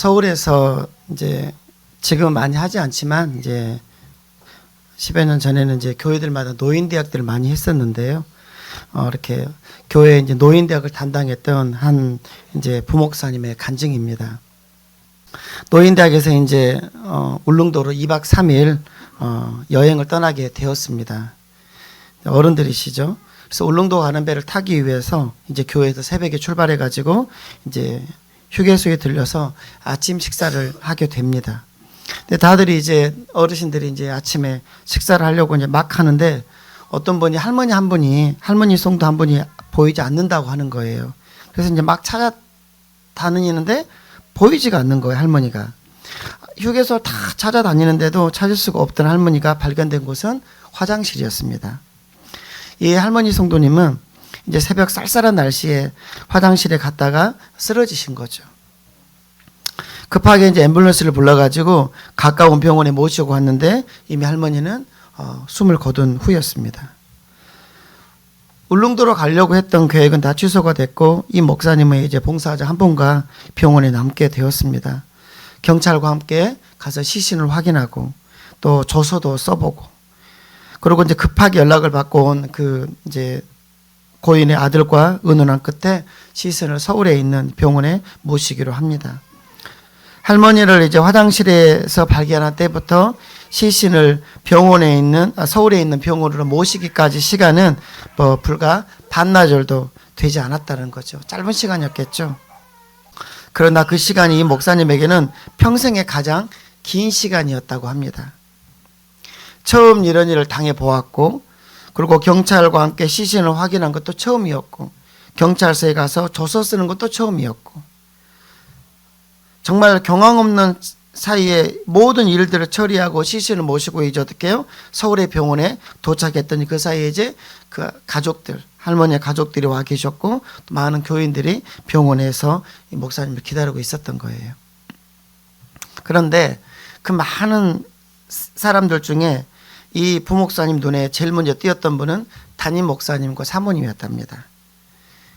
서울에서 이제 지금 많이 하지 않지만 이제 10여 년 전에는 이제 교회들마다 노인대학들을 많이 했었는데요. 이렇게 교회 이제 노인대학을 담당했던 한 이제 부목사님의 간증입니다. 노인대학에서 이제 울릉도로 2박 3일 여행을 떠나게 되었습니다. 어른들이시죠. 그래서 울릉도 가는 배를 타기 위해서 이제 교회에서 새벽에 출발해 가지고 이제 휴게소에 들려서 아침 식사를 하게 됩니다. 근데 다들 이제 어르신들이 이제 아침에 식사를 하려고 이제 막 하는데 어떤 분이 할머니 송도 한 분이 보이지 않는다고 하는 거예요. 그래서 이제 막 찾아다니는데 보이지가 않는 거예요, 할머니가. 휴게소 다 찾아다니는데도 찾을 수가 없던 할머니가 발견된 곳은 화장실이었습니다. 이 할머니 송도님은 이제 새벽 쌀쌀한 날씨에 화장실에 갔다가 쓰러지신 거죠. 급하게 이제 앰뷸런스를 불러가지고 가까운 병원에 모시고 왔는데 이미 할머니는 숨을 거둔 후였습니다. 울릉도로 가려고 했던 계획은 다 취소가 됐고 이 목사님의 이제 봉사자 한 분과 병원에 남게 되었습니다. 경찰과 함께 가서 시신을 확인하고 또 조서도 써보고 그리고 이제 급하게 연락을 받고 온 그 이제 고인의 아들과 의논한 끝에 시신을 서울에 있는 병원에 모시기로 합니다. 할머니를 이제 화장실에서 발견한 때부터 시신을 서울에 있는 병원으로 모시기까지 시간은 불과 반나절도 되지 않았다는 거죠. 짧은 시간이었겠죠. 그러나 그 시간이 이 목사님에게는 평생의 가장 긴 시간이었다고 합니다. 처음 이런 일을 당해 보았고, 그리고 경찰과 함께 시신을 확인한 것도 처음이었고, 경찰서에 가서 조서 쓰는 것도 처음이었고, 정말 경험 없는 사이에 모든 일들을 처리하고 시신을 모시고 이제 어떻게 해요? 서울의 병원에 도착했더니 그 사이에 이제 그 가족들, 할머니의 가족들이 와 계셨고 또 많은 교인들이 병원에서 이 목사님을 기다리고 있었던 거예요. 그런데 그 많은 사람들 중에 이 부목사님 눈에 제일 먼저 띄었던 분은 담임 목사님과 사모님이었답니다.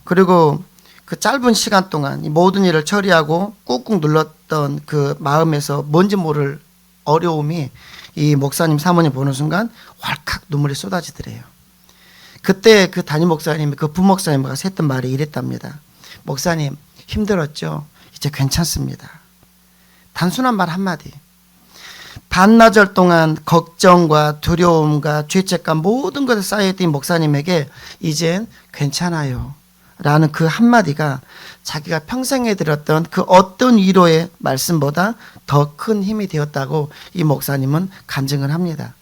그리고 그 짧은 시간 동안 이 모든 일을 처리하고 꾹꾹 눌렀던 그 마음에서 뭔지 모를 어려움이 이 목사님 사모님 보는 순간 왈칵 눈물이 쏟아지더래요. 그때 그 담임 목사님이 그 부목사님과 했던 말이 이랬답니다. 목사님 힘들었죠? 이제 괜찮습니다. 단순한 말 한마디. 반나절 동안 걱정과 두려움과 죄책감 모든 것에 쌓여있던 목사님에게 이젠 괜찮아요 라는 그 한마디가 자기가 평생에 들었던 그 어떤 위로의 말씀보다 더 큰 힘이 되었다고 이 목사님은 간증을 합니다.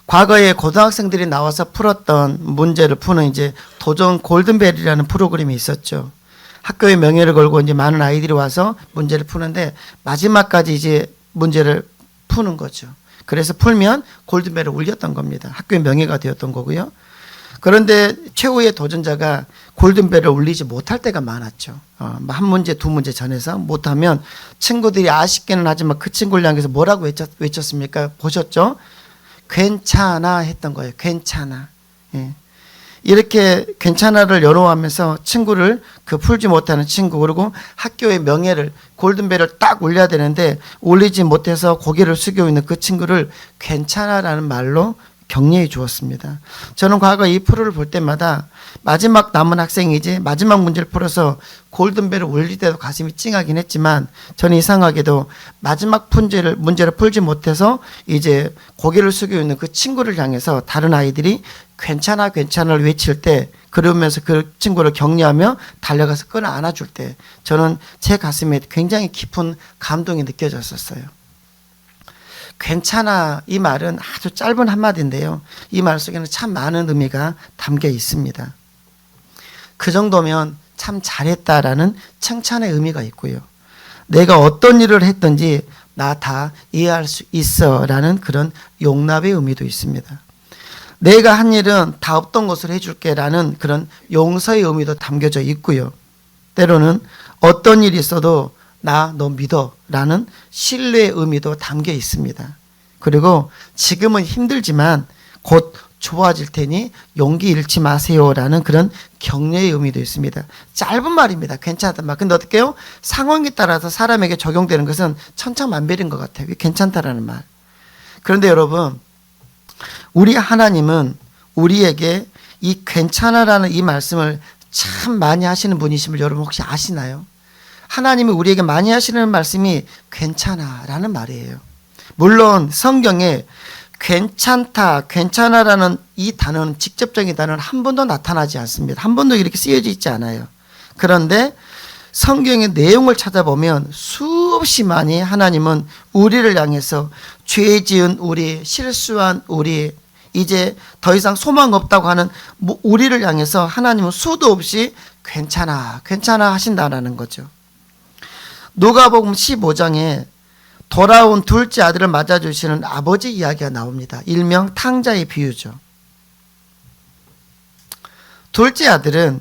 과거에 고등학생들이 나와서 풀었던 문제를 푸는 이제 도전 골든벨이라는 프로그램이 있었죠. 학교의 명예를 걸고 이제 많은 아이들이 와서 문제를 푸는데 마지막까지 이제 문제를 푸는 거죠. 그래서 풀면 골든벨을 울렸던 겁니다. 학교의 명예가 되었던 거고요. 그런데 최후의 도전자가 골든벨을 울리지 못할 때가 많았죠. 한 문제, 두 문제 전에서 못하면 친구들이 아쉽게는 하지만 그 친구를 향해서 뭐라고 외쳤습니까? 보셨죠? 괜찮아 했던 거예요. 괜찮아. 예. 이렇게 괜찮아를 연호하면서 친구를 풀지 못하는 친구 그리고 학교의 명예를 골든벨을 딱 울려야 되는데 울리지 못해서 고개를 숙이고 있는 그 친구를 괜찮아라는 말로 격려해 주었습니다. 저는 과거 이 프로를 볼 때마다 마지막 남은 학생이 이제 마지막 문제를 풀어서 골든벨을 울릴 때도 가슴이 찡하긴 했지만 저는 이상하게도 마지막 문제를 풀지 못해서 이제 고개를 숙이고 있는 그 친구를 향해서 다른 아이들이 괜찮아 괜찮아를 외칠 때 그러면서 그 친구를 격려하며 달려가서 끌어 안아줄 때 저는 제 가슴에 굉장히 깊은 감동이 느껴졌었어요. 괜찮아 이 말은 아주 짧은 한마디인데요. 이 말 속에는 참 많은 의미가 담겨 있습니다. 그 정도면 참 잘했다라는 칭찬의 의미가 있고요. 내가 어떤 일을 했든지 나 다 이해할 수 있어 라는 그런 용납의 의미도 있습니다. 내가 한 일은 다 없던 것을 해줄게 라는 그런 용서의 의미도 담겨져 있고요. 때로는 어떤 일이 있어도 너 믿어 라는 신뢰의 의미도 담겨 있습니다. 그리고 지금은 힘들지만 곧 좋아질 테니 용기 잃지 마세요라는 그런 격려의 의미도 있습니다. 짧은 말입니다. 괜찮다 말. 근데 어떻게 해요? 상황에 따라서 사람에게 적용되는 것은 천차만별인 것 같아요. 괜찮다라는 말. 그런데 여러분, 우리 하나님은 우리에게 이 괜찮아라는 이 말씀을 참 많이 하시는 분이심을 여러분 혹시 아시나요? 하나님이 우리에게 많이 하시는 말씀이 괜찮아라는 말이에요. 물론 성경에 괜찮다, 괜찮아라는 이 단어는 직접적인 단어는 한 번도 나타나지 않습니다. 한 번도 이렇게 쓰여져 있지 않아요. 그런데 성경의 내용을 찾아보면 수없이 많이 하나님은 우리를 향해서 죄 지은 우리, 실수한 우리, 이제 더 이상 소망 없다고 하는 우리를 향해서 하나님은 수도 없이 괜찮아, 괜찮아 하신다라는 거죠. 누가복음 15장에 돌아온 둘째 아들을 맞아주시는 아버지 이야기가 나옵니다. 일명 탕자의 비유죠. 둘째 아들은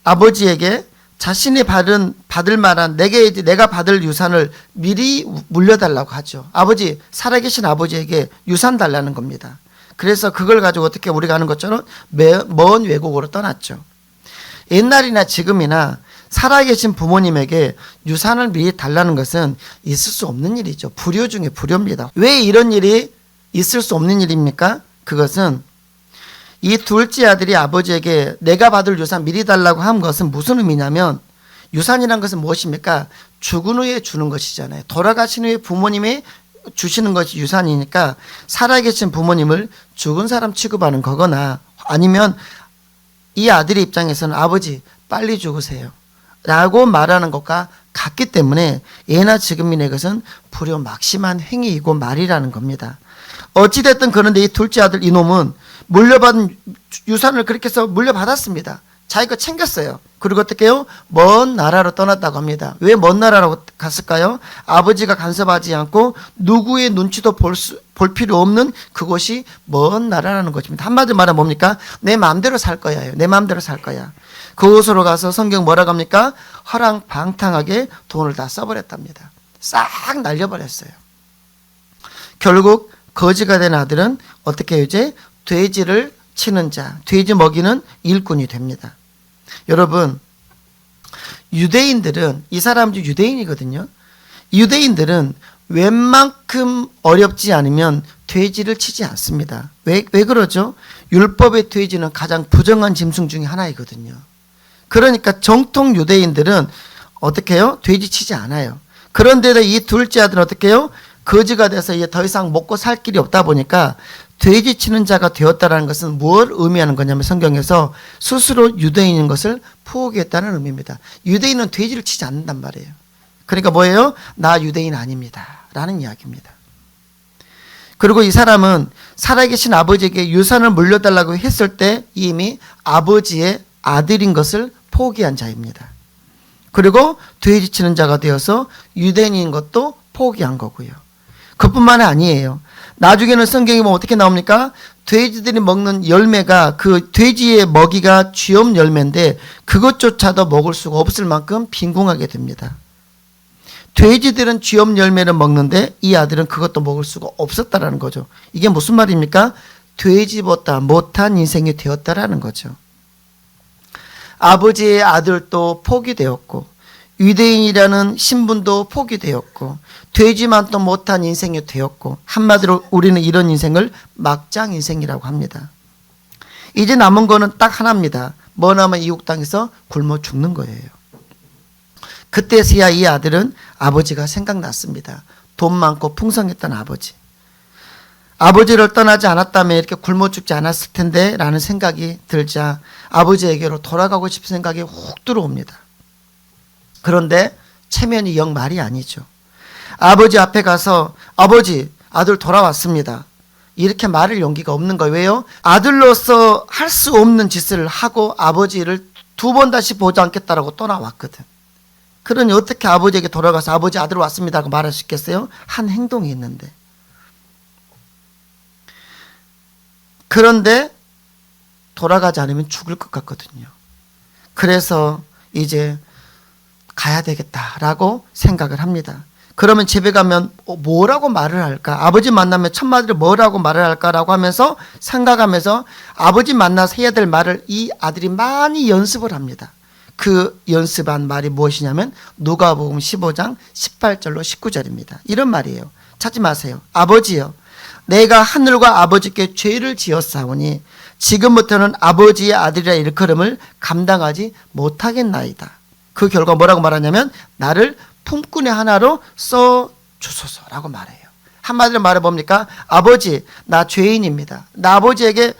아버지에게 자신이 받을 만한 내가 받을 유산을 미리 물려달라고 하죠. 아버지, 살아계신 아버지에게 유산 달라는 겁니다. 그래서 그걸 가지고 어떻게 우리가 아는 것처럼 먼 외국으로 떠났죠. 옛날이나 지금이나 살아계신 부모님에게 유산을 미리 달라는 것은 있을 수 없는 일이죠. 불효 중에 불효입니다. 왜 이런 일이 있을 수 없는 일입니까? 그것은 이 둘째 아들이 아버지에게 내가 받을 유산 미리 달라고 한 것은 무슨 의미냐면, 유산이란 것은 무엇입니까? 죽은 후에 주는 것이잖아요. 돌아가신 후에 부모님이 주시는 것이 유산이니까 살아계신 부모님을 죽은 사람 취급하는 거거나, 아니면 이 아들의 입장에서는 아버지 빨리 죽으세요 라고 말하는 것과 같기 때문에 예나 지금이나 이것은 불효 막심한 행위이고 말이라는 겁니다. 어찌됐든 그런데 이 둘째 아들 이놈은 물려받은 유산을 그렇게 해서 물려받았습니다. 자기가 챙겼어요. 그리고 어떻게 해요? 먼 나라로 떠났다고 합니다. 왜 먼 나라로 갔을까요? 아버지가 간섭하지 않고 누구의 눈치도 볼 필요 없는 그곳이 먼 나라라는 것입니다. 한마디로 말하면 뭡니까? 내 마음대로 살 거야요. 내 마음대로 살 거야. 그곳으로 가서 성경 뭐라고 합니까? 허랑방탕하게 돈을 다 써버렸답니다. 싹 날려버렸어요. 결국 거지가 된 아들은 어떻게 해요? 이제 돼지를 치는 자, 돼지 먹이는 일꾼이 됩니다. 여러분, 유대인들은, 이 사람도 유대인이거든요. 유대인들은 웬만큼 어렵지 않으면 돼지를 치지 않습니다. 왜 그러죠? 율법의 돼지는 가장 부정한 짐승 중에 하나이거든요. 그러니까 정통 유대인들은 어떻게 해요? 돼지 치지 않아요. 그런데도 이 둘째 아들은 어떻게 해요? 거지가 돼서 이제 더 이상 먹고 살 길이 없다 보니까 돼지 치는 자가 되었다는 것은 뭘 의미하는 거냐면, 성경에서 스스로 유대인인 것을 포기했다는 의미입니다. 유대인은 돼지를 치지 않는단 말이에요. 그러니까 뭐예요? 나 유대인 아닙니다 라는 이야기입니다. 그리고 이 사람은 살아계신 아버지에게 유산을 물려달라고 했을 때 이미 아버지의 아들인 것을 포기한 자입니다. 그리고 돼지 치는 자가 되어서 유대인인 것도 포기한 거고요. 그뿐만이 아니에요. 나중에는 성경에 보면 어떻게 나옵니까? 돼지들이 먹는 열매가, 그 돼지의 먹이가 쥐엄 열매인데 그것조차도 먹을 수가 없을 만큼 빈궁하게 됩니다. 돼지들은 쥐엄 열매를 먹는데 이 아들은 그것도 먹을 수가 없었다라는 거죠. 이게 무슨 말입니까? 돼지보다 못한 인생이 되었다라는 거죠. 아버지의 아들도 포기되었고, 유대인이라는 신분도 포기되었고, 돼지만 또 못한 인생이 되었고, 한마디로 우리는 이런 인생을 막장 인생이라고 합니다. 이제 남은 거는 딱 하나입니다. 뭐냐면 이웃 땅에서 굶어 죽는 거예요. 그때서야 이 아들은 아버지가 생각났습니다. 돈 많고 풍성했던 아버지. 아버지를 떠나지 않았다면 이렇게 굶어 죽지 않았을 텐데 라는 생각이 들자 아버지에게로 돌아가고 싶은 생각이 훅 들어옵니다. 그런데 체면이 영 말이 아니죠. 아버지 앞에 가서 아버지, 아들 돌아왔습니다. 이렇게 말할 용기가 없는 거예요. 왜요? 아들로서 할 수 없는 짓을 하고 아버지를 두 번 다시 보지 않겠다라고 떠나왔거든. 그러니 어떻게 아버지에게 돌아가서 아버지, 아들 왔습니다 하고 말할 수 있겠어요? 한 행동이 있는데. 그런데 돌아가지 않으면 죽을 것 같거든요. 그래서 이제 가야 되겠다라고 생각을 합니다. 그러면 집에 가면 뭐라고 말을 할까? 아버지 만나면 첫마디로 뭐라고 말을 할까라고 하면서 생각하면서 아버지 만나서 해야 될 말을 이 아들이 많이 연습을 합니다. 그 연습한 말이 무엇이냐면 누가복음 15장 18절로 19절입니다. 이런 말이에요. 찾지 마세요. 아버지여, 내가 하늘과 아버지께 죄를 지었사오니 지금부터는 아버지의 아들이라 일컬음을 감당하지 못하겠나이다. 그 결과 뭐라고 말하냐면 나를 품꾼의 하나로 써주소서라고 말해요. 한마디로 말해 봅니까? 아버지, 나 죄인입니다. 나 아버지에게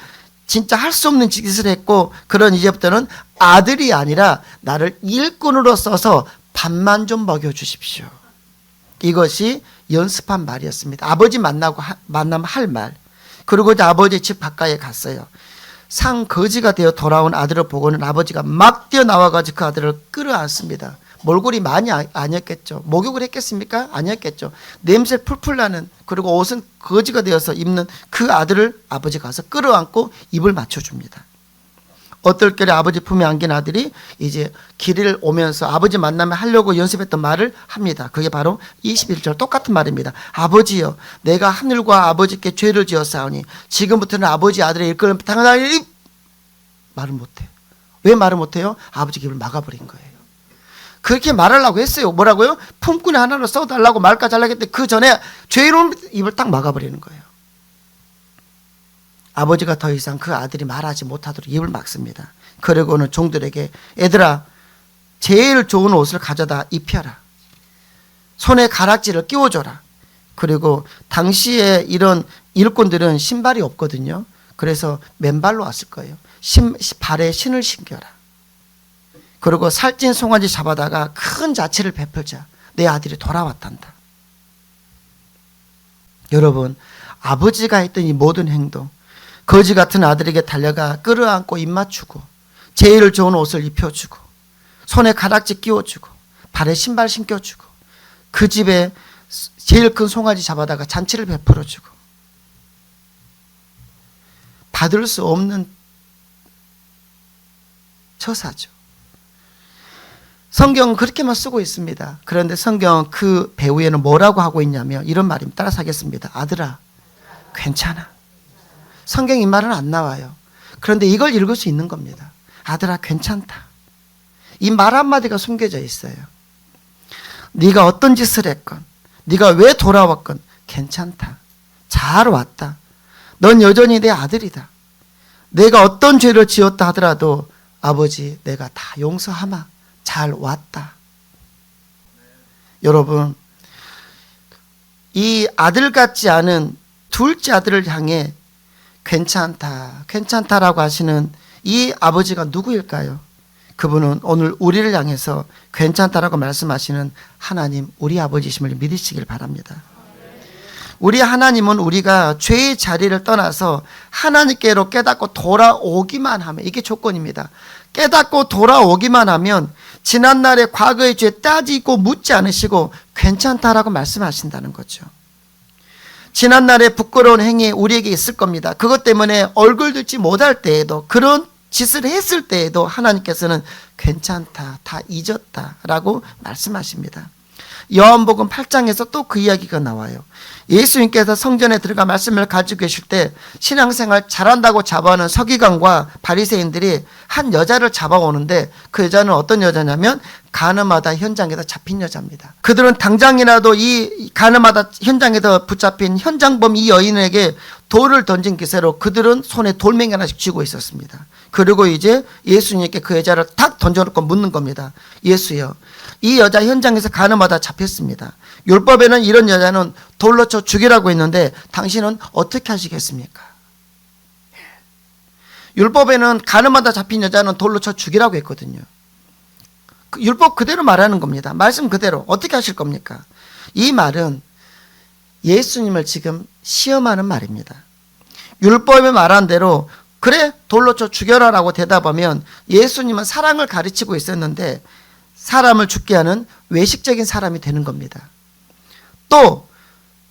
진짜 할 수 없는 짓을 했고, 그런 이제부터는 아들이 아니라 나를 일꾼으로 써서 밥만 좀 먹여주십시오. 이것이 연습한 말이었습니다. 아버지 만나면 할 말. 그리고 이제 아버지 집 가까이에 갔어요. 상거지가 되어 돌아온 아들을 보고는 아버지가 막 뛰어나와가지고 그 아들을 끌어안습니다. 몰골이 많이 아니었겠죠. 목욕을 했겠습니까? 아니었겠죠. 냄새 풀풀 나는, 그리고 옷은 거지가 되어서 입는 그 아들을 아버지가 가서 끌어안고 입을 맞춰줍니다. 어떨결에 아버지 품에 안긴 아들이 이제 길을 오면서 아버지 만나면 하려고 연습했던 말을 합니다. 그게 바로 21절 똑같은 말입니다. 아버지여, 내가 하늘과 아버지께 죄를 지었사오니 지금부터는 아버지 아들의 일꾼을 당하나니. 말을 못해요. 왜 말을 못해요? 아버지 입을 막아버린 거예요. 그렇게 말하려고 했어요. 뭐라고요? 품꾼이 하나로 써달라고 말까지 하려고 했는데 그 전에 죄인은 입을 딱 막아버리는 거예요. 아버지가 더 이상 그 아들이 말하지 못하도록 입을 막습니다. 그리고는 종들에게 얘들아, 제일 좋은 옷을 가져다 입혀라. 손에 가락지를 끼워줘라. 그리고 당시에 이런 일꾼들은 신발이 없거든요. 그래서 맨발로 왔을 거예요. 발에 신을 신겨라. 그리고 살찐 송아지 잡아다가 큰 자취를 베풀자. 내 아들이 돌아왔단다. 여러분, 아버지가 했던 이 모든 행동, 거지 같은 아들에게 달려가 끌어안고 입 맞추고 제일 좋은 옷을 입혀주고 손에 가락지 끼워주고 발에 신발 신겨주고 그 집에 제일 큰 송아지 잡아다가 잔치를 베풀어주고, 받을 수 없는 처사죠. 성경은 그렇게만 쓰고 있습니다. 그런데 성경은 그 배후에는 뭐라고 하고 있냐면 이런 말입니다. 따라서 하겠습니다. 아들아, 괜찮아. 성경 이 말은 안 나와요. 그런데 이걸 읽을 수 있는 겁니다. 아들아, 괜찮다. 이 말 한마디가 숨겨져 있어요. 네가 어떤 짓을 했건, 네가 왜 돌아왔건 괜찮다. 잘 왔다. 넌 여전히 내 아들이다. 내가 어떤 죄를 지었다 하더라도 아버지, 내가 다 용서하마. 잘 왔다. 여러분, 이 아들 같지 않은 둘째 아들을 향해 괜찮다, 괜찮다라고 하시는 이 아버지가 누구일까요? 그분은 오늘 우리를 향해서 괜찮다라고 말씀하시는 하나님, 우리 아버지심을 믿으시길 바랍니다. 우리 하나님은 우리가 죄의 자리를 떠나서 하나님께로 깨닫고 돌아오기만 하면, 이게 조건입니다. 깨닫고 돌아오기만 하면 지난날의 과거의 죄 따지고 묻지 않으시고 괜찮다라고 말씀하신다는 거죠. 지난날의 부끄러운 행위 우리에게 있을 겁니다. 그것 때문에 얼굴 들지 못할 때에도, 그런 짓을 했을 때에도 하나님께서는 괜찮다, 다 잊었다라고 말씀하십니다. 요한복음 8장에서 또 그 이야기가 나와요. 예수님께서 성전에 들어가 말씀을 가지고 계실 때 신앙생활 잘한다고 잡아오는 서기관과 바리새인들이 한 여자를 잡아오는데, 그 여자는 어떤 여자냐면 가늠하다 현장에서 잡힌 여자입니다. 그들은 당장이라도 이 가늠하다 현장에서 붙잡힌 현장범 이 여인에게 돌을 던진 기세로 그들은 손에 돌멩이 하나씩 쥐고 있었습니다. 그리고 이제 예수님께 그 여자를 탁 던져놓고 묻는 겁니다. 예수여, 이 여자 현장에서 가늠하다 잡혔습니다. 율법에는 이런 여자는 돌로 쳐 죽이라고 했는데 당신은 어떻게 하시겠습니까? 율법에는 가늠하다 잡힌 여자는 돌로 쳐 죽이라고 했거든요. 율법 그대로 말하는 겁니다. 말씀 그대로. 어떻게 하실 겁니까? 이 말은 예수님을 지금 시험하는 말입니다. 율법에 말한 대로 그래, 돌로 쳐 죽여라라고 대답하면 예수님은 사랑을 가르치고 있었는데 사람을 죽게 하는 외식적인 사람이 되는 겁니다. 또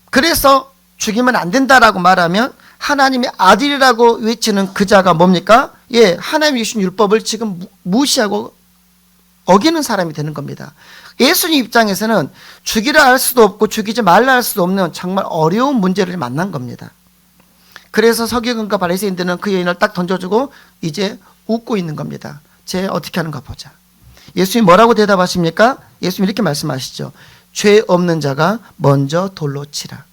그래서 죽이면 안 된다라고 말하면 하나님의 아들이라고 외치는 그 자가 뭡니까? 예, 하나님이 주신 율법을 지금 무시하고 어기는 사람이 되는 겁니다. 예수님 입장에서는 죽이라 할 수도 없고 죽이지 말라 할 수도 없는 정말 어려운 문제를 만난 겁니다. 그래서 서기관과 바리새인들은 그 여인을 딱 던져주고 이제 웃고 있는 겁니다. 쟤 어떻게 하는가 보자. 예수님이 뭐라고 대답하십니까? 예수님이 이렇게 말씀하시죠. 죄 없는 자가 먼저 돌로 치라.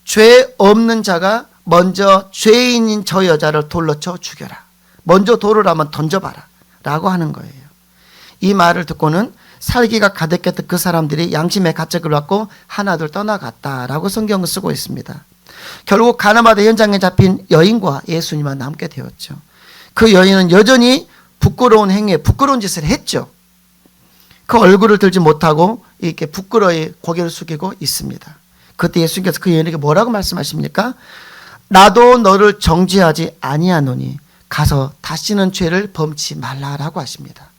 죄 없는 자가 먼저 죄인인 저 여자를 돌로 쳐 죽여라. 먼저 돌을 한번 던져봐라 라고 하는 거예요. 이 말을 듣고는 살기가 가득했던 그 사람들이 양심의 가책을 받고 하나둘 떠나갔다라고 성경을 쓰고 있습니다. 결국 가나바다 현장에 잡힌 여인과 예수님만 남게 되었죠. 그 여인은 여전히 부끄러운 행위에 부끄러운 짓을 했죠. 그 얼굴을 들지 못하고 이렇게 부끄러이 고개를 숙이고 있습니다. 그때 예수님께서 그 여인에게 뭐라고 말씀하십니까? 나도 너를 정죄하지 아니하노니 가서 다시는 죄를 범치 말라라고 하십니다.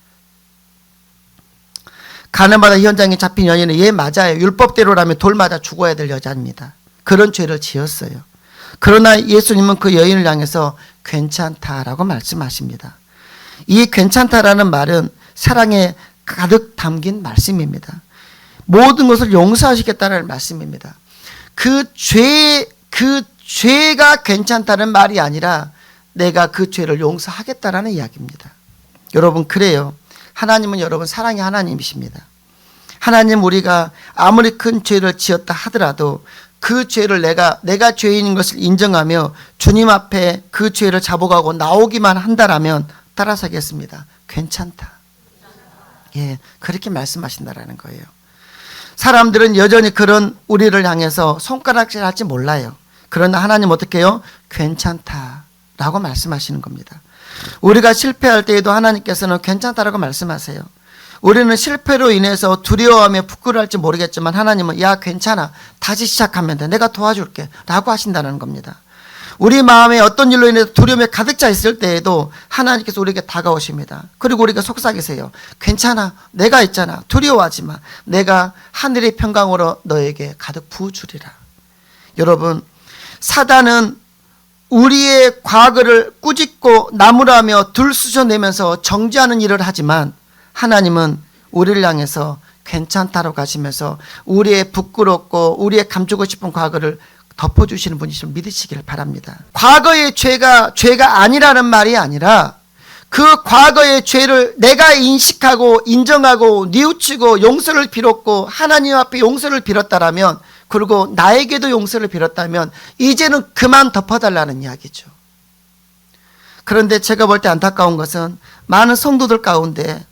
가나바다 현장에 잡힌 여인은 예 맞아요. 율법대로라면 돌 맞아 죽어야 될 여자입니다. 그런 죄를 지었어요. 그러나 예수님은 그 여인을 향해서 괜찮다라고 말씀하십니다. 이 괜찮다라는 말은 사랑에 가득 담긴 말씀입니다. 모든 것을 용서하시겠다는 말씀입니다. 그 죄가 괜찮다는 말이 아니라 내가 그 죄를 용서하겠다라는 이야기입니다. 여러분 그래요. 하나님은 여러분 사랑의 하나님이십니다. 하나님 우리가 아무리 큰 죄를 지었다 하더라도 그 죄를 내가 죄인인 것을 인정하며 주님 앞에 그 죄를 잡아가고 나오기만 한다라면 따라서겠습니다. 괜찮다. 예, 그렇게 말씀하신다라는 거예요. 사람들은 여전히 그런 우리를 향해서 손가락질 할지 몰라요. 그러나 하나님 어떻게 해요? 괜찮다라고 말씀하시는 겁니다. 우리가 실패할 때에도 하나님께서는 괜찮다라고 말씀하세요. 우리는 실패로 인해서 두려워하며 부끄러워할지 모르겠지만 하나님은 야 괜찮아 다시 시작하면 돼 내가 도와줄게 라고 하신다는 겁니다. 우리 마음에 어떤 일로 인해서 두려움에 가득 차 있을 때에도 하나님께서 우리에게 다가오십니다. 그리고 우리가 속삭이세요. 괜찮아 내가 있잖아 두려워하지 마 내가 하늘의 평강으로 너에게 가득 부어주리라. 여러분 사단은 우리의 과거를 꾸짖고 나무라며 들쑤셔내면서 정죄하는 일을 하지만 하나님은 우리를 향해서 괜찮다라고 하시면서 우리의 부끄럽고 우리의 감추고 싶은 과거를 덮어주시는 분이심을 믿으시기를 바랍니다. 과거의 죄가 아니라는 말이 아니라 그 과거의 죄를 내가 인식하고 인정하고 뉘우치고 용서를 빌었고 하나님 앞에 용서를 빌었다라면 그리고 나에게도 용서를 빌었다면 이제는 그만 덮어달라는 이야기죠. 그런데 제가 볼 때 안타까운 것은 많은 성도들 가운데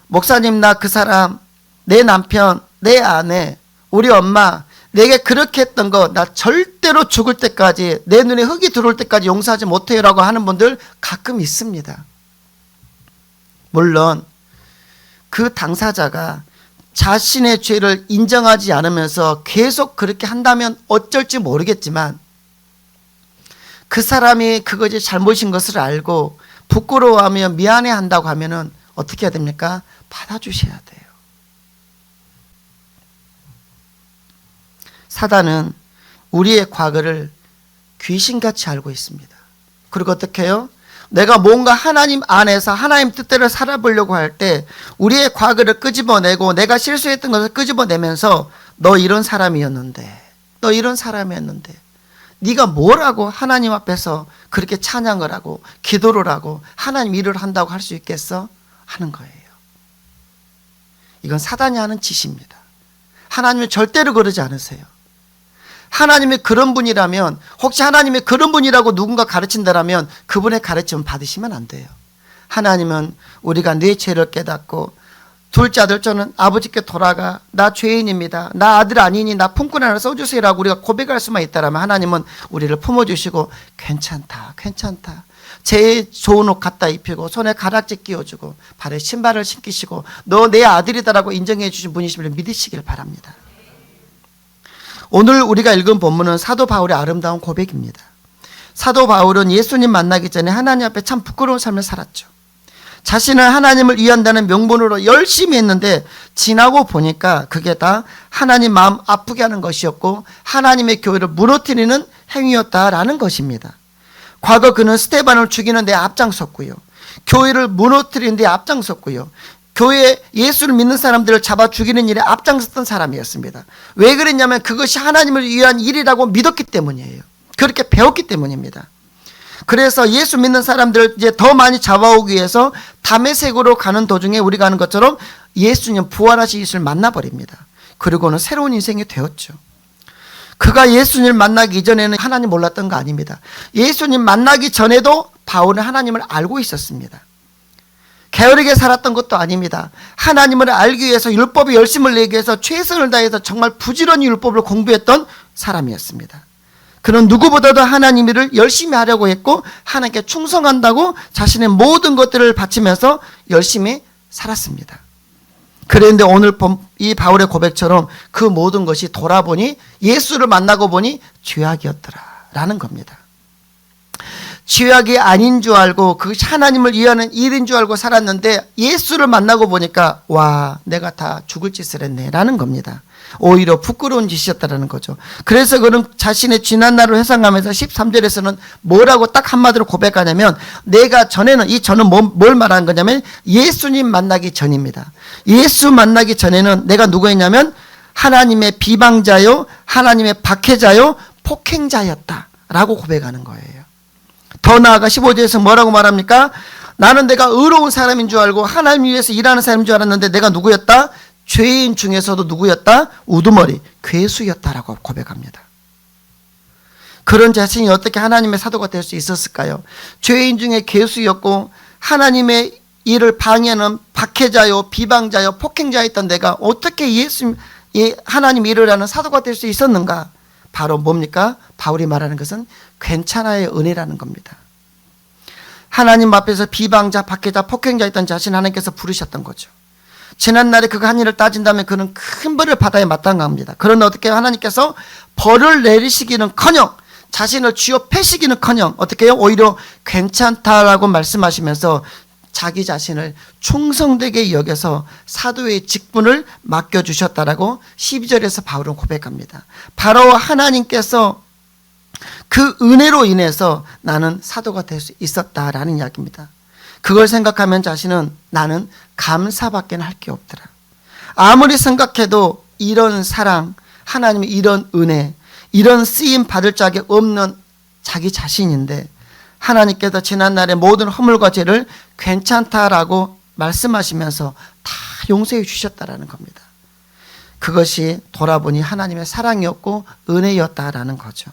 목사님 나 그 사람 내 남편 내 아내 우리 엄마 내게 그렇게 했던 거 나 절대로 죽을 때까지 내 눈에 흙이 들어올 때까지 용서하지 못해요 라고 하는 분들 가끔 있습니다. 물론 그 당사자가 자신의 죄를 인정하지 않으면서 계속 그렇게 한다면 어쩔지 모르겠지만 그 사람이 그것이 잘못인 것을 알고 부끄러워하며 미안해한다고 하면은 어떻게 해야 됩니까? 받아주셔야 돼요. 사단은 우리의 과거를 귀신같이 알고 있습니다. 그리고 어떻게 해요? 내가 뭔가 하나님 안에서 하나님 뜻대로 살아보려고 할 때 우리의 과거를 끄집어내고 내가 실수했던 것을 끄집어내면서 너 이런 사람이었는데 너 이런 사람이었는데 네가 뭐라고 하나님 앞에서 그렇게 찬양을 하고 기도를 하고 하나님 일을 한다고 할 수 있겠어? 하는 거예요. 이건 사단이 하는 짓입니다. 하나님은 절대로 그러지 않으세요. 하나님이 그런 분이라면 혹시 하나님이 그런 분이라고 누군가 가르친다라면 그분의 가르침을 받으시면 안 돼요. 하나님은 우리가 내 죄를 깨닫고 둘째 아들 저는 아버지께 돌아가 나 죄인입니다. 나 아들 아니니 나 품꾼 하나 써주세요라고 우리가 고백할 수만 있다라면 하나님은 우리를 품어주시고 괜찮다 괜찮다 제일 좋은 옷 갖다 입히고 손에 가락지 끼워주고 발에 신발을 신기시고 너 내 아들이다라고 인정해 주신 분이심을 믿으시길 바랍니다. 오늘 우리가 읽은 본문은 사도 바울의 아름다운 고백입니다. 사도 바울은 예수님 만나기 전에 하나님 앞에 참 부끄러운 삶을 살았죠. 자신을 하나님을 위한다는 명분으로 열심히 했는데 지나고 보니까 그게 다 하나님 마음 아프게 하는 것이었고 하나님의 교회를 무너뜨리는 행위였다라는 것입니다. 과거 그는 스데반을 죽이는 데 앞장섰고요. 교회를 무너뜨리는 데 앞장섰고요. 교회에 예수를 믿는 사람들을 잡아 죽이는 일에 앞장섰던 사람이었습니다. 왜 그랬냐면 그것이 하나님을 위한 일이라고 믿었기 때문이에요. 그렇게 배웠기 때문입니다. 그래서 예수 믿는 사람들을 이제 더 많이 잡아오기 위해서 다메섹으로 가는 도중에 우리가 아는 것처럼 예수님 부활하신 예수를 만나버립니다. 그리고는 새로운 인생이 되었죠. 그가 예수님을 만나기 이전에는 하나님 몰랐던 거 아닙니다. 예수님 만나기 전에도 바울은 하나님을 알고 있었습니다. 게으르게 살았던 것도 아닙니다. 하나님을 알기 위해서 율법에 열심을 내기 위해서 최선을 다해서 정말 부지런히 율법을 공부했던 사람이었습니다. 그는 누구보다도 하나님 일을 열심히 하려고 했고 하나님께 충성한다고 자신의 모든 것들을 바치면서 열심히 살았습니다. 그런데 오늘 이 바울의 고백처럼 그 모든 것이 돌아보니 예수를 만나고 보니 죄악이었더라라는 겁니다. 죄악이 아닌 줄 알고 그것이 하나님을 위하는 일인 줄 알고 살았는데 예수를 만나고 보니까 와, 내가 다 죽을 짓을 했네 라는 겁니다. 오히려 부끄러운 짓이었다라는 거죠. 그래서 그는 자신의 지난 날을 회상하면서 13절에서는 뭐라고 딱 한마디로 고백하냐면 내가 전에는, 이 전은 뭘 말하는 거냐면 예수님 만나기 전입니다. 예수 만나기 전에는 내가 누구였냐면 하나님의 비방자요, 하나님의 박해자요, 폭행자였다라고 고백하는 거예요. 더 나아가 15절에서 뭐라고 말합니까? 나는 내가 의로운 사람인 줄 알고 하나님 위해서 일하는 사람인 줄 알았는데 내가 누구였다? 죄인 중에서도 누구였다? 우두머리, 괴수였다라고 고백합니다. 그런 자신이 어떻게 하나님의 사도가 될 수 있었을까요? 죄인 중에 괴수였고 하나님의 일을 방해하는 박해자요, 비방자요, 폭행자였던 내가 어떻게 하나님 일을 하는 사도가 될 수 있었는가? 바로 뭡니까? 바울이 말하는 것은 괜찮아의 은혜라는 겁니다. 하나님 앞에서 비방자, 박해자, 폭행자였던 자신 하나님께서 부르셨던 거죠. 지난날에 그가 한 일을 따진다면 그는 큰 벌을 받아야 마땅합니다. 그런데 어떻게 하나님께서 벌을 내리시기는커녕 자신을 쥐어 패시기는커녕 어떻게 해요? 오히려 괜찮다라고 말씀하시면서 자기 자신을 충성되게 여겨서 사도의 직분을 맡겨주셨다라고 12절에서 바울은 고백합니다. 바로 하나님께서 그 은혜로 인해서 나는 사도가 될 수 있었다라는 이야기입니다. 그걸 생각하면 자신은 나는 감사밖에 할 게 없더라. 아무리 생각해도 이런 사랑, 하나님의 이런 은혜, 이런 쓰임 받을 자격이 없는 자기 자신인데 하나님께서 지난날의 모든 허물과 죄를 괜찮다라고 말씀하시면서 다 용서해 주셨다라는 겁니다. 그것이 돌아보니 하나님의 사랑이었고 은혜였다라는 거죠.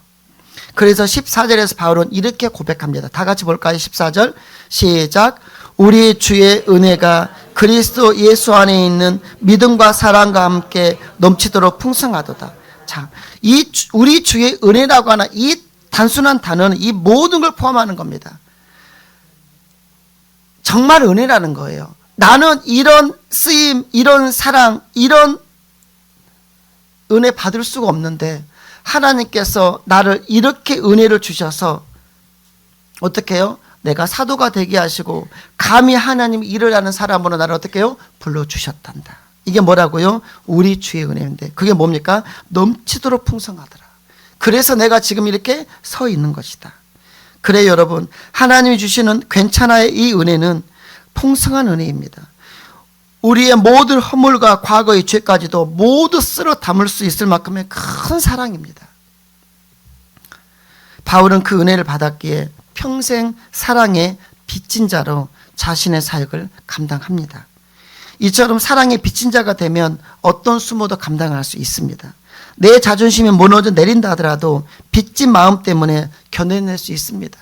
그래서 14절에서 바울은 이렇게 고백합니다. 다 같이 볼까요? 14절 시작. 우리 주의 은혜가 그리스도 예수 안에 있는 믿음과 사랑과 함께 넘치도록 풍성하도다. 자, 우리 주의 은혜라고 하는 이 단순한 단어는 이 모든 걸 포함하는 겁니다. 정말 은혜라는 거예요. 나는 이런 쓰임, 이런 사랑, 이런 은혜 받을 수가 없는데 하나님께서 나를 이렇게 은혜를 주셔서 어떻게 해요? 내가 사도가 되게 하시고 감히 하나님 일을 하는 사람으로 나를 어떻게 해요? 불러주셨단다. 이게 뭐라고요? 우리 주의 은혜인데 그게 뭡니까? 넘치도록 풍성하더라. 그래서 내가 지금 이렇게 서 있는 것이다. 그래 여러분, 하나님이 주시는 괜찮아의 이 은혜는 풍성한 은혜입니다. 우리의 모든 허물과 과거의 죄까지도 모두 쓸어 담을 수 있을 만큼의 큰 사랑입니다. 바울은 그 은혜를 받았기에 평생 사랑의 빚진 자로 자신의 사역을 감당합니다. 이처럼 사랑의 빚진 자가 되면 어떤 수모도 감당할 수 있습니다. 내 자존심이 무너져 내린다 하더라도 빚진 마음 때문에 견뎌낼 수 있습니다.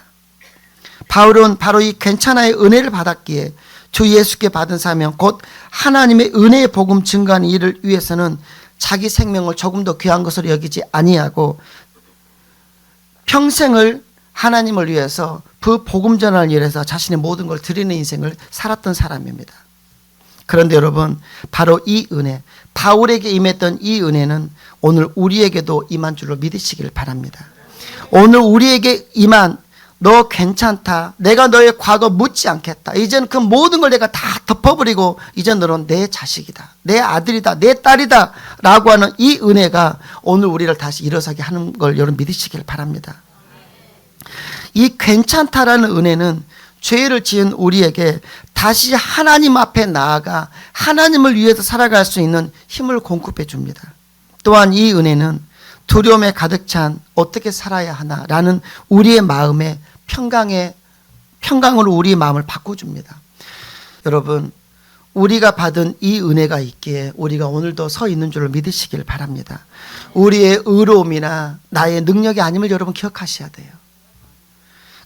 바울은 바로 이 괜찮아의 은혜를 받았기에 주 예수께 받은 사명 곧 하나님의 은혜의 복음 증거하는 일을 위해서는 자기 생명을 조금 더 귀한 것으로 여기지 아니하고 평생을 하나님을 위해서 그 복음 전환을 위해서 자신의 모든 걸 드리는 인생을 살았던 사람입니다. 그런데 여러분, 바로 이 은혜, 바울에게 임했던 이 은혜는 오늘 우리에게도 임한 줄로 믿으시기를 바랍니다. 오늘 우리에게 임한 너 괜찮다. 내가 너의 과거 묻지 않겠다. 이제는 그 모든 걸 내가 다 덮어버리고 이제 너는 내 자식이다. 내 아들이다. 내 딸이다. 라고 하는 이 은혜가 오늘 우리를 다시 일어서게 하는 걸 여러분 믿으시길 바랍니다. 이 괜찮다라는 은혜는 죄를 지은 우리에게 다시 하나님 앞에 나아가 하나님을 위해서 살아갈 수 있는 힘을 공급해 줍니다. 또한 이 은혜는 두려움에 가득 찬 어떻게 살아야 하나라는 우리의 마음에 평강으로 우리의 마음을 바꿔줍니다. 여러분, 우리가 받은 이 은혜가 있기에 우리가 오늘도 서 있는 줄을 믿으시길 바랍니다. 우리의 의로움이나 나의 능력이 아님을 여러분 기억하셔야 돼요.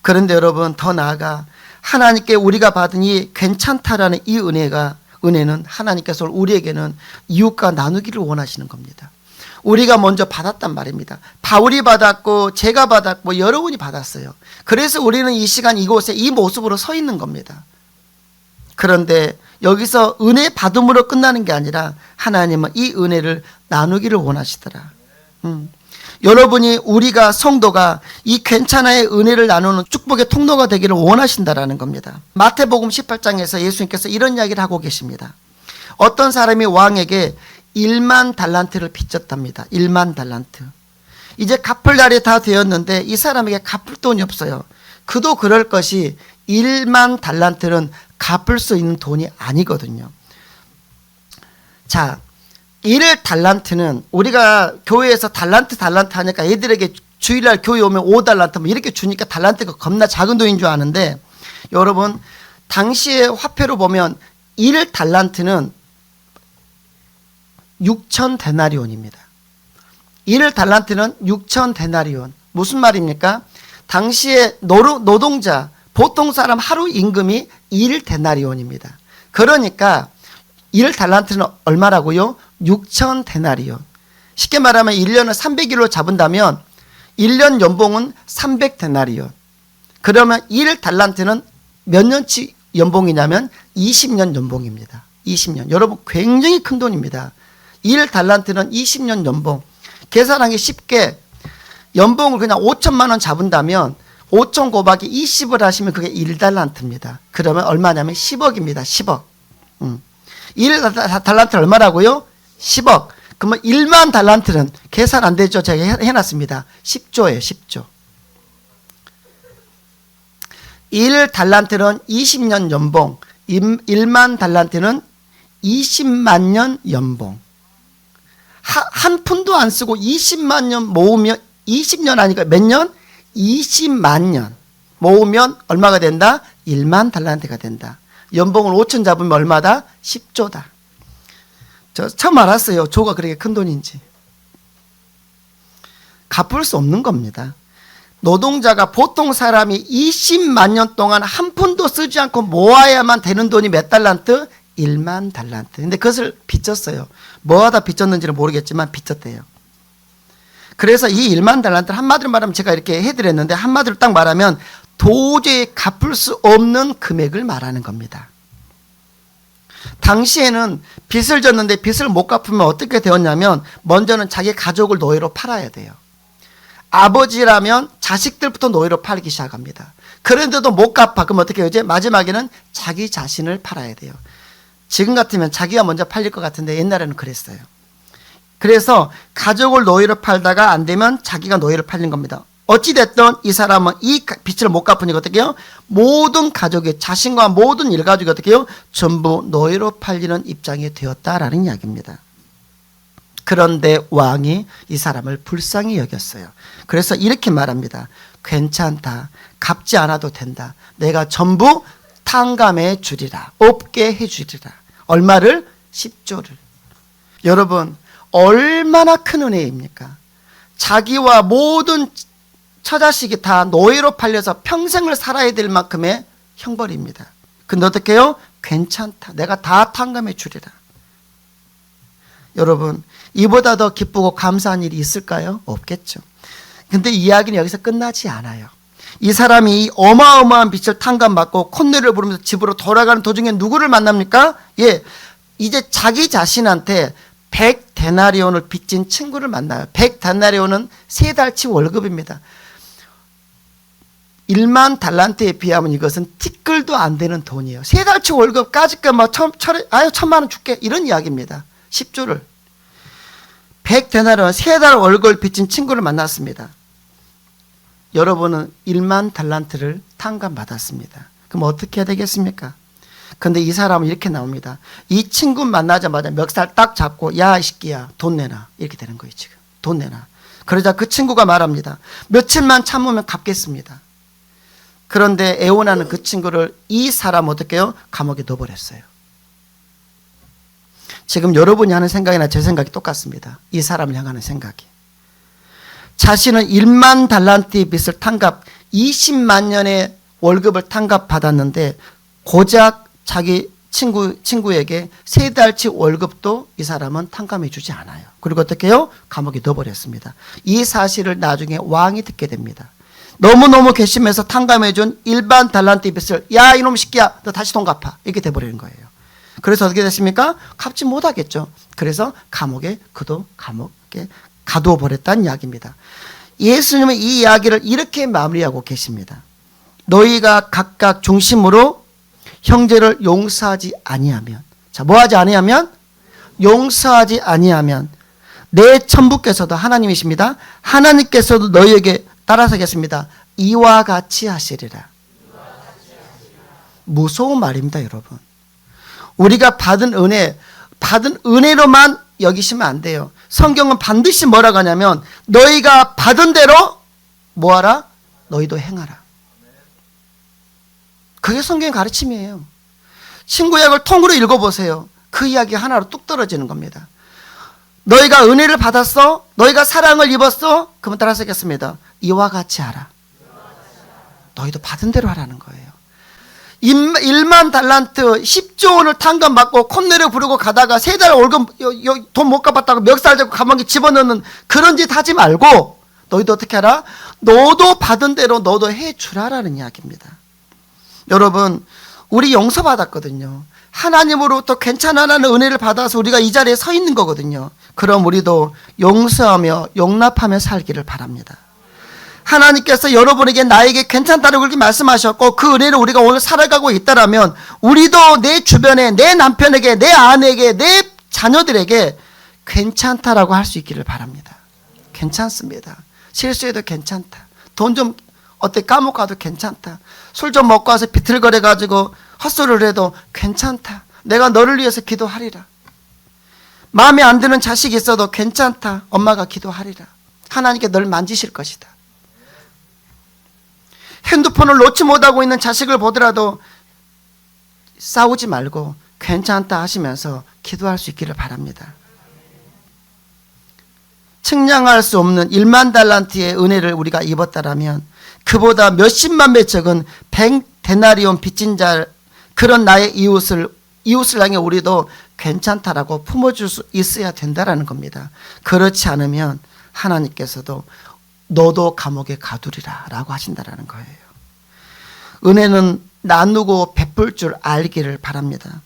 그런데 여러분, 더 나아가 하나님께 우리가 받은 이 괜찮다라는 이 은혜는 하나님께서 우리에게는 이웃과 나누기를 원하시는 겁니다. 우리가 먼저 받았단 말입니다. 바울이 받았고 제가 받았고 여러분이 받았어요. 그래서 우리는 이 시간 이곳에 이 모습으로 서 있는 겁니다. 그런데 여기서 은혜 받음으로 끝나는 게 아니라 하나님은 이 은혜를 나누기를 원하시더라. 여러분이 우리가 성도가 이 괜찮아의 은혜를 나누는 축복의 통로가 되기를 원하신다라는 겁니다. 마태복음 18장에서 예수님께서 이런 이야기를 하고 계십니다. 어떤 사람이 왕에게 1만 달란트를 빚졌답니다. 1만 달란트. 이제 갚을 날이 다 되었는데 이 사람에게 갚을 돈이 없어요. 그도 그럴 것이 1만 달란트는 갚을 수 있는 돈이 아니거든요. 자, 1달란트는 우리가 교회에서 달란트 하니까 애들에게 주일날 교회 오면 5달란트 뭐 이렇게 주니까 달란트가 겁나 작은 돈인 줄 아는데, 여러분 당시의 화폐로 보면 1달란트는 6천 데나리온입니다. 1달란트는 6천 데나리온. 무슨 말입니까? 당시의 노동자, 보통 사람 하루 임금이 1데나리온입니다. 그러니까 1달란트는 얼마라고요? 6천 데나리온. 쉽게 말하면 1년을 300일로 잡은다면 1년 연봉은 300데나리온. 그러면 1달란트는 몇 년치 연봉이냐면 20년 연봉입니다. 20년. 여러분 굉장히 큰 돈입니다. 1달란트는 20년 연봉. 계산하기 쉽게 연봉을 그냥 5천만 원 잡은다면 5천 곱하기 20을 하시면 그게 1달란트입니다. 그러면 얼마냐면 10억입니다. 10억. 1달란트 얼마라고요? 10억. 그러면 1만 달란트는 계산 안 되죠? 제가 해놨습니다. 10조예요. 10조. 1달란트는 20년 연봉, 1만 달란트는 20만 년 연봉. 한 푼도 안 쓰고 20만 년 모으면 20년 아니까 몇 년? 20만 년 모으면 얼마가 된다? 1만 달란트가 된다. 연봉을 5천 잡으면 얼마다? 10조다. 저 처음 알았어요. 조가 그렇게 큰 돈인지. 갚을 수 없는 겁니다. 노동자가 보통 사람이 20만 년 동안 한 푼도 쓰지 않고 모아야만 되는 돈이 몇 달란트? 1만 달란트. 근데 그것을 빚졌어요. 뭐 하다 빚졌는지는 모르겠지만 빚졌대요. 그래서 이 1만 달란트를 한마디로 말하면 제가 이렇게 해드렸는데, 한마디로 딱 말하면 도저히 갚을 수 없는 금액을 말하는 겁니다. 당시에는 빚을 졌는데 빚을 못 갚으면 어떻게 되었냐면, 먼저는 자기 가족을 노예로 팔아야 돼요. 아버지라면 자식들부터 노예로 팔기 시작합니다. 그런데도 못 갚아. 그럼 어떻게 해요? 이제 마지막에는 자기 자신을 팔아야 돼요. 지금 같으면 자기가 먼저 팔릴 것 같은데 옛날에는 그랬어요. 그래서 가족을 노예로 팔다가 안 되면 자기가 노예로 팔린 겁니다. 어찌됐든 이 사람은 이 빚을 못 갚으니까 어떻게 해요? 모든 가족의 자신과 모든 일가족이 어떻게 해요? 전부 노예로 팔리는 입장이 되었다라는 이야기입니다. 그런데 왕이 이 사람을 불쌍히 여겼어요. 그래서 이렇게 말합니다. 괜찮다. 갚지 않아도 된다. 내가 전부 탕감해 주리라. 없게 해 주리라. 얼마를? 10조를. 여러분 얼마나 큰 은혜입니까? 자기와 모든 처자식이 다 노예로 팔려서 평생을 살아야 될 만큼의 형벌입니다. 근데 어떻게 해요? 괜찮다. 내가 다 탕감해 주리라. 여러분 이보다 더 기쁘고 감사한 일이 있을까요? 없겠죠. 근데 이야기는 여기서 끝나지 않아요. 이 사람이 어마어마한 빚을 탕감받고 콧노래를 부르면서 집으로 돌아가는 도중에 누구를 만납니까? 예, 이제 자기 자신한테 100데나리온을 빚진 친구를 만나요. 100데나리온은 3달치 월급입니다. 1만 달란트에 비하면 이것은 티끌도 안 되는 돈이에요. 3달치 월급 까짓거 뭐 1,000만 원 줄게 이런 이야기입니다. 10조를. 100데나리온 3달 월급을 빚진 친구를 만났습니다. 여러분은 1만 달란트를 탕감받았습니다. 그럼 어떻게 해야 되겠습니까? 근데 이 사람은 이렇게 나옵니다. 이 친구 만나자마자 멱살 딱 잡고 야 이 새끼야 돈 내놔 이렇게 되는 거예요. 지금 돈 내놔. 그러자 그 친구가 말합니다. 며칠만 참으면 갚겠습니다. 그런데 애원하는 그 친구를 이 사람 어떻게 해요? 감옥에 넣어버렸어요. 지금 여러분이 하는 생각이나 제 생각이 똑같습니다. 이 사람을 향하는 생각이. 자신은 1만 달란트의 빚을 탕갑 20만 년의 월급을 탕갑받았는데 고작 자기 친구에게 3달치 월급도 이 사람은 탕감해 주지 않아요. 그리고 어떻게 해요? 감옥에 넣어버렸습니다. 이 사실을 나중에 왕이 듣게 됩니다. 너무너무 괘씸해서 탕감해 준 일반 달란트 빚을 야 이놈 새끼야 너 다시 돈 갚아 이렇게 돼버리는 거예요. 그래서 어떻게 됐습니까? 갚지 못하겠죠. 그래서 그도 감옥에 가두어 버렸다는 이야기입니다. 예수님은 이 이야기를 이렇게 마무리하고 계십니다. 너희가 각각 중심으로 형제를 용서하지 아니하면, 자, 뭐 하지 아니하면? 용서하지 아니하면 내 천부께서도 하나님이십니다. 하나님께서도 너희에게 따라서 하겠습니다. 이와 같이 하시리라. 무서운 말입니다, 여러분. 우리가 받은 은혜로만 여기시면 안 돼요. 성경은 반드시 뭐라고 하냐면 너희가 받은 대로 뭐하라? 너희도 행하라. 그게 성경의 가르침이에요. 신구약을 통으로 읽어보세요. 그 이야기 하나로 뚝 떨어지는 겁니다. 너희가 은혜를 받았어? 너희가 사랑을 입었어? 그러면 따라서 하겠습니다. 이와 같이 하라. 너희도 받은 대로 하라는 거예요. 1만 달란트 10조 원을 탕감받고 콧노래 부르고 가다가 3달 월급 돈 못 갚았다고 멱살 잡고 감옥에 집어넣는 그런 짓 하지 말고 너희도 어떻게 하라? 너도 받은 대로 너도 해주라라는 이야기입니다. 여러분 우리 용서받았거든요. 하나님으로부터 괜찮아라는 은혜를 받아서 우리가 이 자리에 서 있는 거거든요. 그럼 우리도 용서하며 용납하며 살기를 바랍니다. 하나님께서 여러분에게 나에게 괜찮다고 그렇게 말씀하셨고 그 은혜를 우리가 오늘 살아가고 있다라면 우리도 내 주변에 내 남편에게 내 아내에게 내 자녀들에게 괜찮다라고 할 수 있기를 바랍니다. 괜찮습니다. 실수해도 괜찮다. 돈 좀 어때 까먹고 가도 괜찮다. 술 좀 먹고 와서 비틀거려 가지고 헛소리를 해도 괜찮다. 내가 너를 위해서 기도하리라. 마음에 안 드는 자식이 있어도 괜찮다. 엄마가 기도하리라. 하나님께 널 만지실 것이다. 핸드폰을 놓지 못하고 있는 자식을 보더라도 싸우지 말고 괜찮다 하시면서 기도할 수 있기를 바랍니다. 측량할 수 없는 1만 달란트의 은혜를 우리가 입었다라면 그보다 몇십만 배 적은 100데나리온 빚진 자 그런 나의 이웃을 향해 우리도 괜찮다라고 품어줄 수 있어야 된다라는 겁니다. 그렇지 않으면 하나님께서도 너도 감옥에 가두리라 라고 하신다라는 거예요. 은혜는 나누고 베풀 줄 알기를 바랍니다.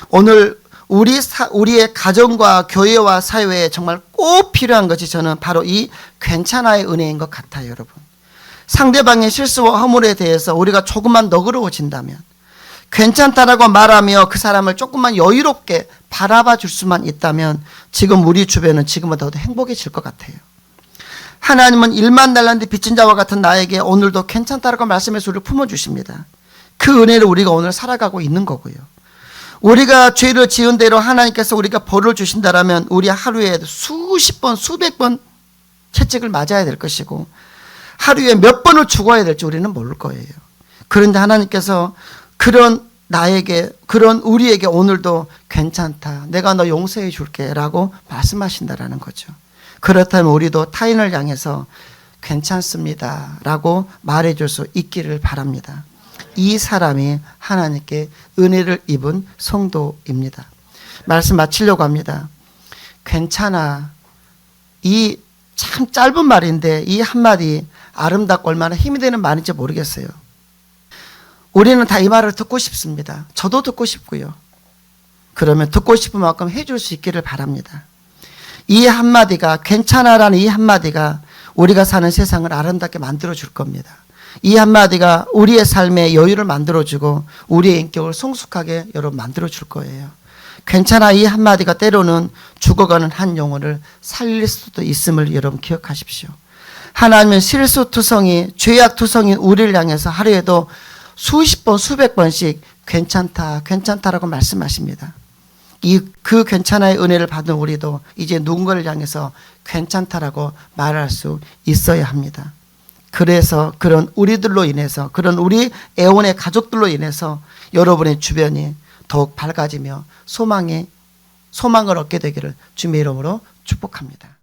오늘 우리의 가정과 교회와 사회에 정말 꼭 필요한 것이 저는 바로 이 괜찮아의 은혜인 것 같아요, 여러분. 상대방의 실수와 허물에 대해서 우리가 조금만 너그러워진다면 괜찮다라고 말하며 그 사람을 조금만 여유롭게 바라봐 줄 수만 있다면 지금 우리 주변은 지금보다 더 행복해질 것 같아요. 하나님은 1만 달란트 빚진 자와 같은 나에게 오늘도 괜찮다라고 말씀해서 우리를 품어주십니다. 그 은혜를 우리가 오늘 살아가고 있는 거고요. 우리가 죄를 지은 대로 하나님께서 우리가 벌을 주신다라면 우리 하루에 수십 번 수백 번 채찍을 맞아야 될 것이고 하루에 몇 번을 죽어야 될지 우리는 모를 거예요. 그런데 하나님께서 그런 우리에게 오늘도 괜찮다. 내가 너 용서해 줄게 라고 말씀하신다라는 거죠. 그렇다면 우리도 타인을 향해서 괜찮습니다 라고 말해줄 수 있기를 바랍니다. 이 사람이 하나님께 은혜를 입은 성도입니다. 말씀 마치려고 합니다. 괜찮아. 이 참 짧은 말인데 이 한마디 아름답고 얼마나 힘이 되는 말인지 모르겠어요. 우리는 다 이 말을 듣고 싶습니다. 저도 듣고 싶고요. 그러면 듣고 싶은 만큼 해줄 수 있기를 바랍니다. 이 한마디가 괜찮아라는 이 한마디가 우리가 사는 세상을 아름답게 만들어 줄 겁니다. 이 한마디가 우리의 삶에 여유를 만들어주고 우리의 인격을 성숙하게 여러분 만들어 줄 거예요. 괜찮아 이 한마디가 때로는 죽어가는 한 영혼을 살릴 수도 있음을 여러분 기억하십시오. 하나님은 실수투성이 죄악투성인 우리를 향해서 하루에도 수십 번, 수백 번씩 괜찮다, 괜찮다라고 말씀하십니다. 그 괜찮아의 은혜를 받은 우리도 이제 누군가를 향해서 괜찮다라고 말할 수 있어야 합니다. 그래서 그런 우리들로 인해서, 그런 우리 애원의 가족들로 인해서 여러분의 주변이 더욱 밝아지며 소망을 얻게 되기를 주님의 이름으로 축복합니다.